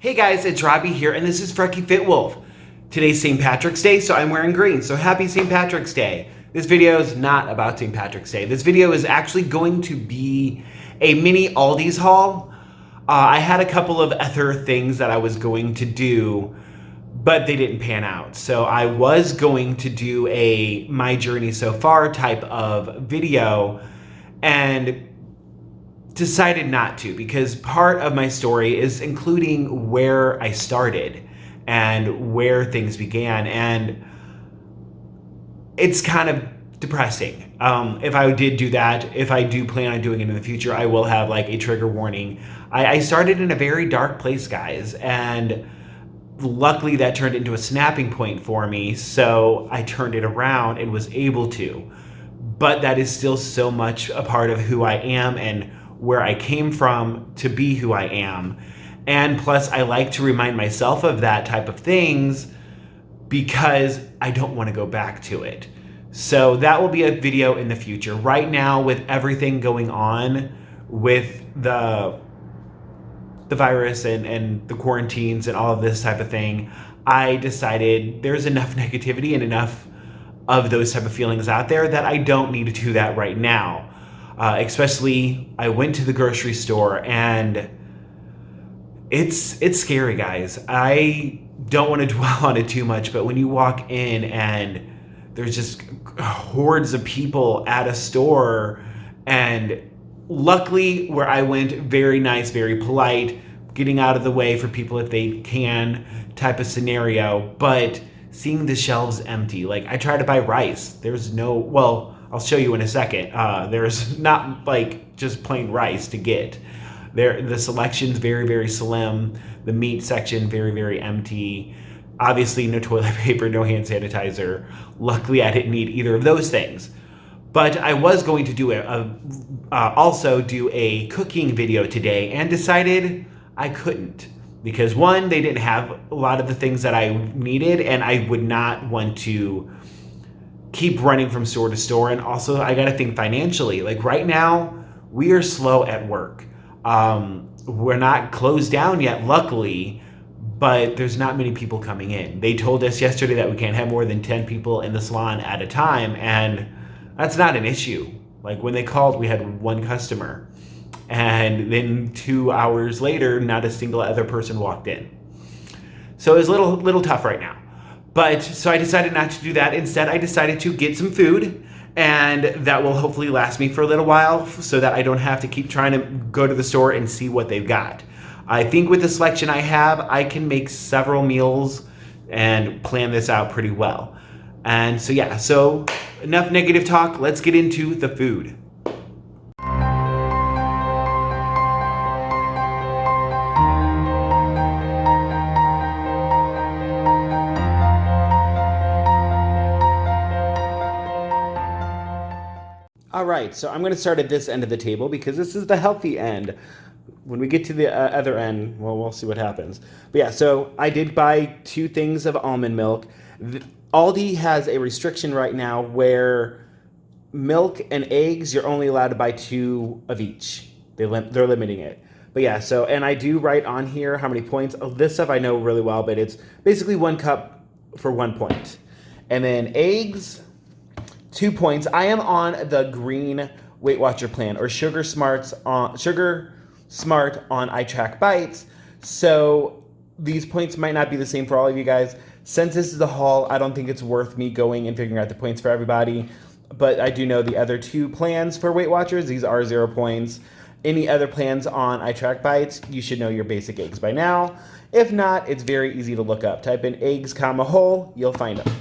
Hey guys, it's Robbie here, and this is FrekiFitWolf. Today's St. Patrick's Day, so I'm wearing green, so happy St. Patrick's Day. This video is not about St. Patrick's Day. This video is actually going to be a mini Aldi's haul. I had a couple of other things that I was going to do, but they didn't pan out. So I was going to do a my journey so far type of video, and decided not to, because part of my story is including where I started and where things began, and it's kind of depressing. If I did do that, if I do plan on doing it in the future, I will have like a trigger warning. I started in a very dark place, guys, and luckily that turned into a snapping point for me, so I turned it around and was able to. But that is still so much a part of who I am and where I came from to be who I am. And plus, I like to remind myself of that type of things because I don't want to go back to it. So that will be a video in the future. Right now, with everything going on with the virus and the quarantines and all of this type of thing, I decided there's enough negativity and enough of those type of feelings out there that I don't need to do that right now. Especially, I went to the grocery store and it's scary, guys. I don't want to dwell on it too much, but when you walk in and there's just hordes of people at a store, and luckily where I went, very nice, very polite, getting out of the way for people if they can type of scenario, but seeing the shelves empty, like I tried to buy rice. There's no, well, I'll show you in a second. There's not like just plain rice to get. The selection's very, very slim. The meat section, very, very empty. Obviously, no toilet paper, no hand sanitizer. Luckily, I didn't need either of those things. But I was going to do also do a cooking video today, and decided I couldn't. Because one, they didn't have a lot of the things that I needed, and I would not want to keep running from store to store. And also, I gotta think financially. Like right now, we are slow at work. We're not closed down yet, luckily, but there's not many people coming in. They told us yesterday that we can't have more than 10 people in the salon at a time, and that's not an issue. Like when they called, we had one customer, and then 2 hours later, not a single other person walked in. So it's a little tough right now. But so I decided not to do that. Instead, I decided to get some food, and that will hopefully last me for a little while so that I don't have to keep trying to go to the store and see what they've got. I think with the selection I have, I can make several meals and plan this out pretty well. And so yeah, so enough negative talk. Let's get into the food. All right, so I'm going to start at this end of the table because this is the healthy end. When we get to the other end, well, we'll see what happens. But yeah, so I did buy 2 things of almond milk. Aldi has a restriction right now where milk and eggs, you're only allowed to buy 2 of each. They're limiting it. But yeah, so, and I do write on here how many points. Oh, this stuff I know really well, but it's basically 1 cup for 1 point. And then eggs, 2 points. I am on the green Weight Watcher plan, or Sugar Smart on iTrack Bites. So these points might not be the same for all of you guys. Since this is a haul, I don't think it's worth me going and figuring out the points for everybody. But I do know the other 2 plans for Weight Watchers. These are 0 points. Any other plans on iTrack Bites, you should know your basic eggs by now. If not, it's very easy to look up. Type in eggs, whole, you'll find them.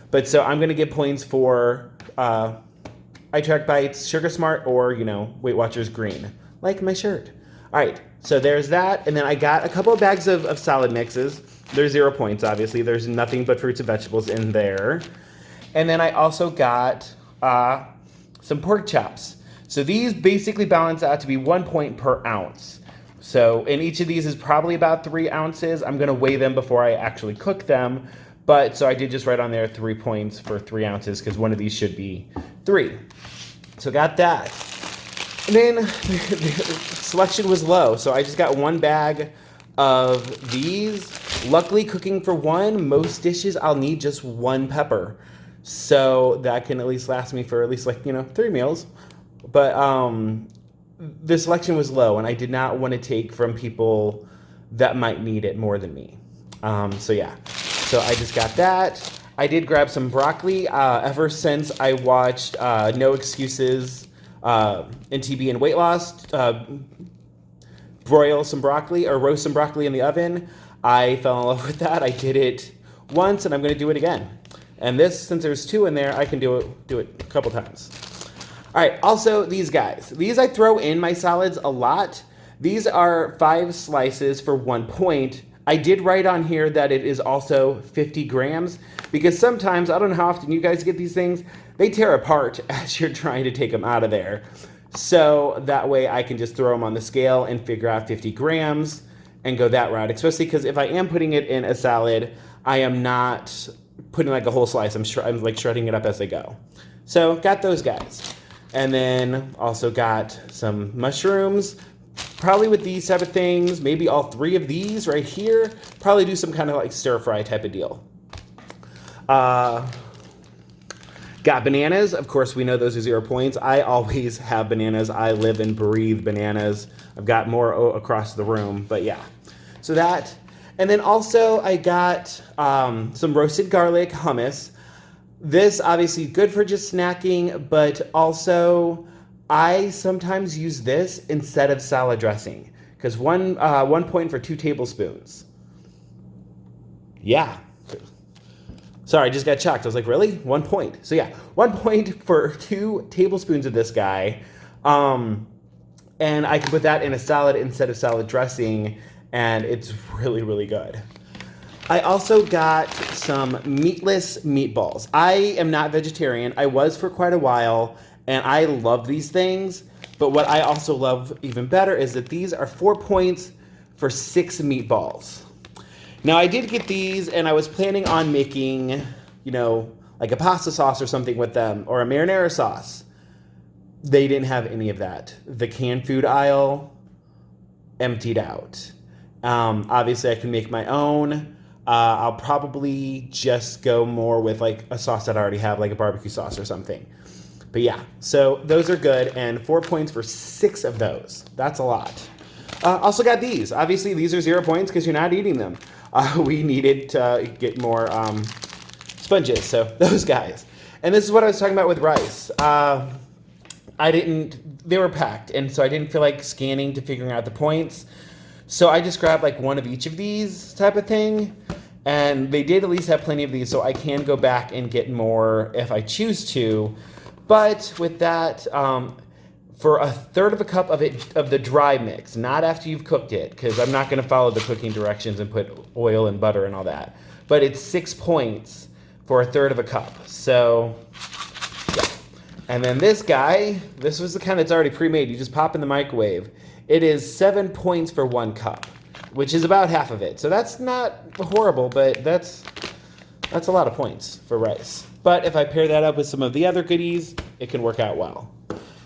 But so I'm going to get points for iTrack Bites, Sugar Smart, or, Weight Watchers green, like my shirt. All right, so there's that. And then I got a couple of bags of salad mixes. They're 0 points, obviously. There's nothing but fruits and vegetables in there. And then I also got some pork chops. So these basically balance out to be 1 point per ounce. So, and each of these is probably about 3 ounces. I'm going to weigh them before I actually cook them. But so I did just write on there 3 points for 3 ounces because one of these should be 3. So got that. And then the selection was low, so I just got 1 bag of these. Luckily, cooking for one, most dishes I'll need just one pepper. So that can at least last me for at least 3 meals. But the selection was low, and I did not want to take from people that might need it more than me. So yeah, so I just got that. I did grab some broccoli. Ever since I watched No Excuses in TB and Weight Loss, broil some broccoli or roast some broccoli in the oven, I fell in love with that. I did it once, and I'm going to do it again. And this, since there's 2 in there, I can do it a couple times. All right, also these guys. These I throw in my salads a lot. These are 5 slices for 1 point. I did write on here that it is also 50 grams because sometimes, I don't know how often you guys get these things, they tear apart as you're trying to take them out of there. So that way I can just throw them on the scale and figure out 50 grams and go that route, especially because if I am putting it in a salad, I am not putting like a whole slice. I'm like shredding it up as I go. So got those guys. And then also got some mushrooms, probably with these type of things, maybe all 3 of these right here. Probably do some kind of like stir fry type of deal. Got bananas. Of course, we know those are 0 points. I always have bananas. I live and breathe bananas. I've got more across the room, but yeah. So that. And then also I got some roasted garlic hummus. This obviously good for just snacking, but also I sometimes use this instead of salad dressing because 1 point for 2 tablespoons. Yeah. Sorry, I just got shocked. I was like, really? 1 point. So yeah, 1 point for 2 tablespoons of this guy. And I can put that in a salad instead of salad dressing, and it's really, really good. I also got some meatless meatballs. I am not vegetarian. I was for quite a while, and I love these things. But what I also love even better is that these are 4 points for 6 meatballs. Now, I did get these, and I was planning on making, like a pasta sauce or something with them, or a marinara sauce. They didn't have any of that. The canned food aisle emptied out. Obviously, I can make my own. I'll probably just go more with like a sauce that I already have, like a barbecue sauce or something. But yeah, so those are good, and 4 points for 6 of those. That's a lot. Also got these. Obviously, these are 0 points because you're not eating them. We needed to get more sponges, so those guys. And this is what I was talking about with rice. They were packed, and so I didn't feel like scanning to figuring out the points. So I just grabbed like 1 of each of these type of thing. And they did at least have plenty of these, so I can go back and get more if I choose to. But with that, for 1/3 of a cup of the dry mix, not after you've cooked it, because I'm not going to follow the cooking directions and put oil and butter and all that. But it's 6 points for 1/3 of a cup. So, yeah. And then this guy, this was the kind that's already pre-made. You just pop in the microwave. It is 7 points for 1 cup, which is about half of it. So that's not horrible, but that's a lot of points for rice. But if I pair that up with some of the other goodies, it can work out well.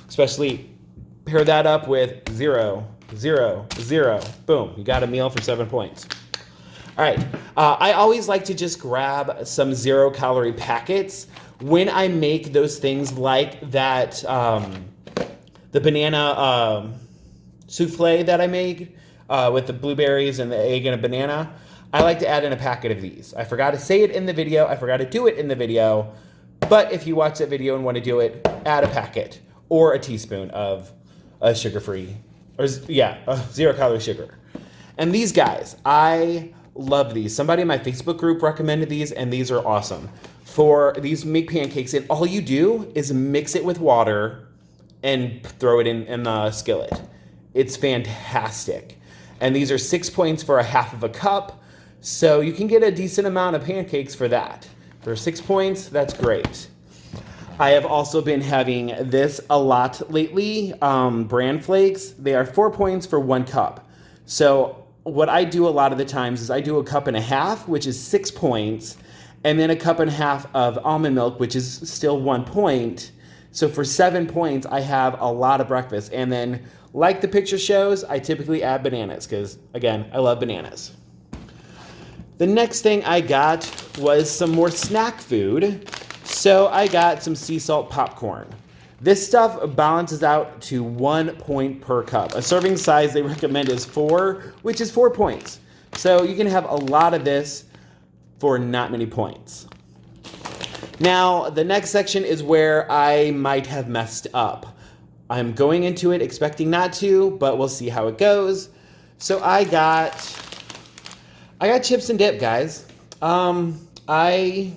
Especially pair that up with 0, 0, 0. Boom, you got a meal for 7 points. All right, I always like to just grab some 0-calorie packets when I make those things like that, the banana souffle that I made with the blueberries and the egg and a banana. I like to add in a packet of these. I forgot to say it in the video. I forgot to do it in the video. But if you watch that video and want to do it, add a packet or a teaspoon of sugar-free, or 0-calorie sugar. And these guys, I love these. Somebody in my Facebook group recommended these, and these are awesome. For these make pancakes, and all you do is mix it with water and throw it in the skillet. It's fantastic. And these are 6 points for 1/2 of a cup. So you can get a decent amount of pancakes for that. For 6 points, that's great. I have also been having this a lot lately, bran flakes. They are 4 points for 1 cup. So what I do a lot of the times is I do 1.5 cups, which is 6 points, and then 1.5 cups of almond milk, which is still 1 point. So for 7 points, I have a lot of breakfast. And then Like the picture shows, I typically add bananas because, again, I love bananas. The next thing I got was some more snack food. So I got some sea salt popcorn. This stuff balances out to 1 point per cup. A serving size they recommend is 4, which is 4 points. So you can have a lot of this for not many points. Now, the next section is where I might have messed up. I'm going into it expecting not to, but we'll see how it goes. So I got chips and dip, guys. I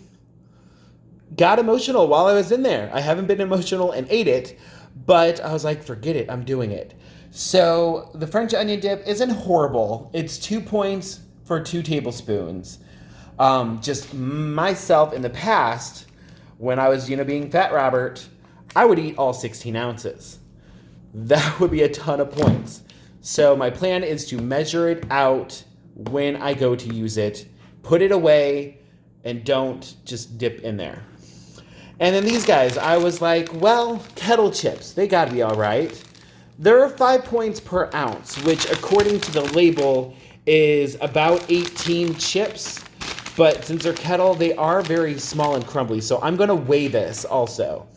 got emotional while I was in there. I haven't been emotional and ate it, but I was like, forget it, I'm doing it. So the French onion dip isn't horrible. It's 2 points for 2 tablespoons. Just myself in the past, when I was, being Fat Robert, I would eat all 16 ounces. That would be a ton of points. So my plan is to measure it out when I go to use it, put it away, and don't just dip in there. And then these guys, I was like, well, kettle chips, they gotta be all right. They're 5 points per ounce, which according to the label is about 18 chips. But since they're kettle, they are very small and crumbly. So I'm gonna weigh this also.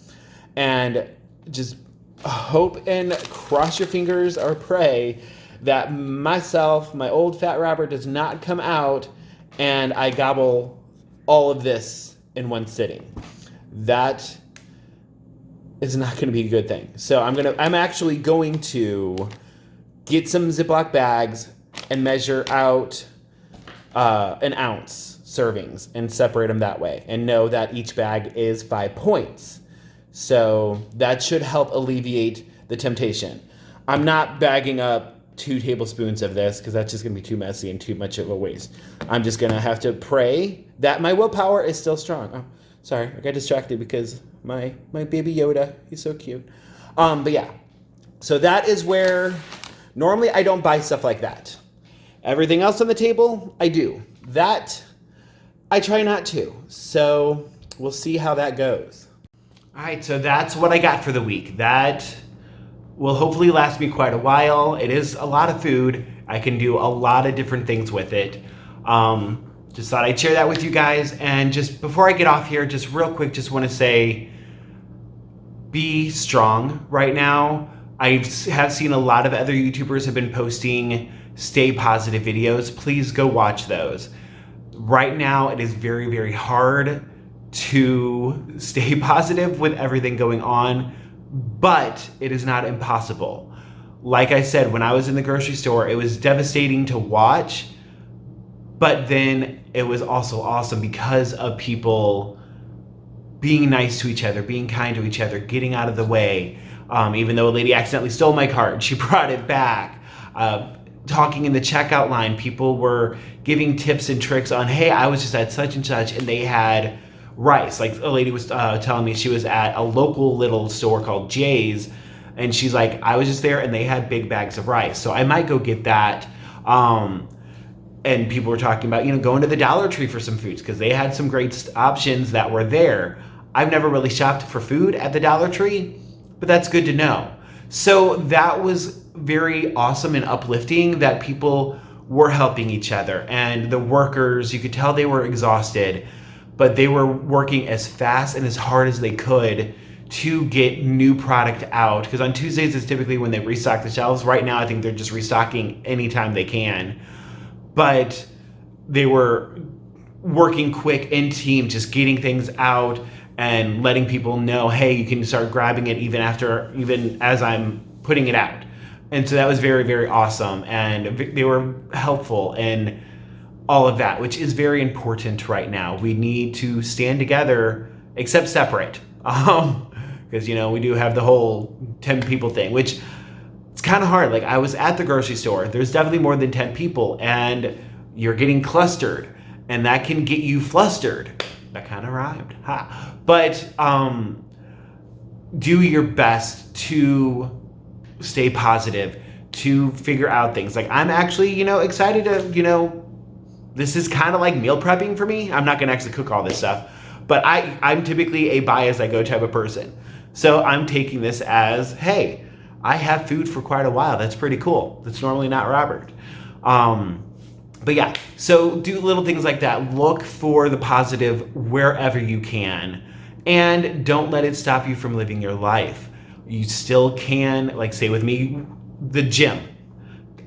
And just hope and cross your fingers or pray that myself, my old Fat Robert, does not come out and I gobble all of this in one sitting. That is not going to be a good thing. So I'm actually going to get some Ziploc bags and measure out an ounce servings and separate them that way and know that each bag is 5 points. So that should help alleviate the temptation. I'm not bagging up 2 tablespoons of this because that's just going to be too messy and too much of a waste. I'm just going to have to pray that my willpower is still strong. Oh, sorry, I got distracted because my baby Yoda, he's so cute. But yeah, so that is where normally I don't buy stuff like that. Everything else on the table, I do. That, I try not to. So we'll see how that goes. All right, so that's what I got for the week. That will hopefully last me quite a while. It is a lot of food. I can do a lot of different things with it. Just thought I'd share that with you guys. And just before I get off here, just real quick, just want to say, be strong right now. I have seen a lot of other YouTubers have been posting stay positive videos. Please go watch those. Right now, it is very, very hard to stay positive with everything going on, but it is not impossible. Like I said, when I was in the grocery store, it was devastating to watch, but then it was also awesome because of people being nice to each other, being kind to each other, getting out of the way. Even though a lady accidentally stole my card, she brought it back. Talking in the checkout line, people were giving tips and tricks on, hey, I was just at such and such, and they had rice. Like a lady was telling me she was at a local little store called Jay's, and she's like, I was just there and they had big bags of rice. So I might go get that. And people were talking about, going to the Dollar Tree for some foods because they had some great options that were there. I've never really shopped for food at the Dollar Tree, but that's good to know. So that was very awesome and uplifting that people were helping each other. And the workers, you could tell they were exhausted, but they were working as fast and as hard as they could to get new product out. Because on Tuesdays is typically when they restock the shelves. Right now, I think they're just restocking anytime they can. But they were working quick in team, just getting things out and letting people know, hey, you can start grabbing it even as I'm putting it out. And so that was very, very awesome. And they were helpful in all of that, which is very important right now. We need to stand together, except separate. Because, we do have the whole 10 people thing, which it's kind of hard. Like I was at the grocery store. There's definitely more than 10 people and you're getting clustered and that can get you flustered. That kind of rhymed. Ha. But do your best to stay positive, to figure out things. Like I'm actually, excited to, this is kind of like meal prepping for me. I'm not going to actually cook all this stuff, but I'm typically a buy as I go type of person. So I'm taking this as, hey, I have food for quite a while. That's pretty cool. That's normally not Robert. But yeah, so do little things like that. Look for the positive wherever you can, and don't let it stop you from living your life. You still can, like say with me, the gym.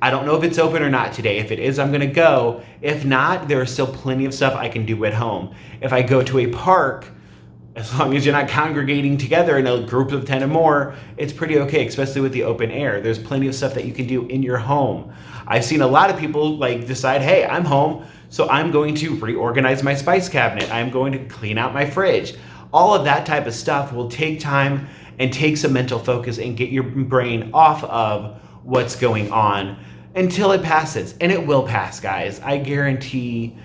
I don't know if it's open or not today. If it is, I'm gonna go. If not, there is still plenty of stuff I can do at home. If I go to a park, as long as you're not congregating together in a group of 10 or more, it's pretty okay, especially with the open air. There's plenty of stuff that you can do in your home. I've seen a lot of people like decide, hey, I'm home, so I'm going to reorganize my spice cabinet. I'm going to clean out my fridge. All of that type of stuff will take time and take some mental focus and get your brain off of what's going on until it passes. And it will pass, guys. I guarantee.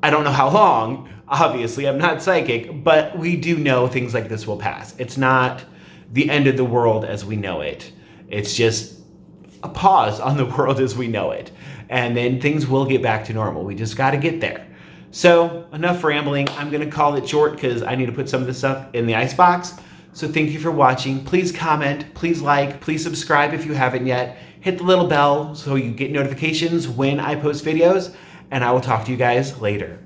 I don't know how long, obviously, I'm not psychic, but we do know things like this will pass. It's not the end of the world as we know it. It's just a pause on the world as we know it. And then things will get back to normal. We just got to get there. So enough rambling. I'm going to call it short because I need to put some of this stuff in the icebox. So thank you for watching. Please comment, please like, please subscribe if you haven't yet. Hit the little bell so you get notifications when I post videos. And I will talk to you guys later.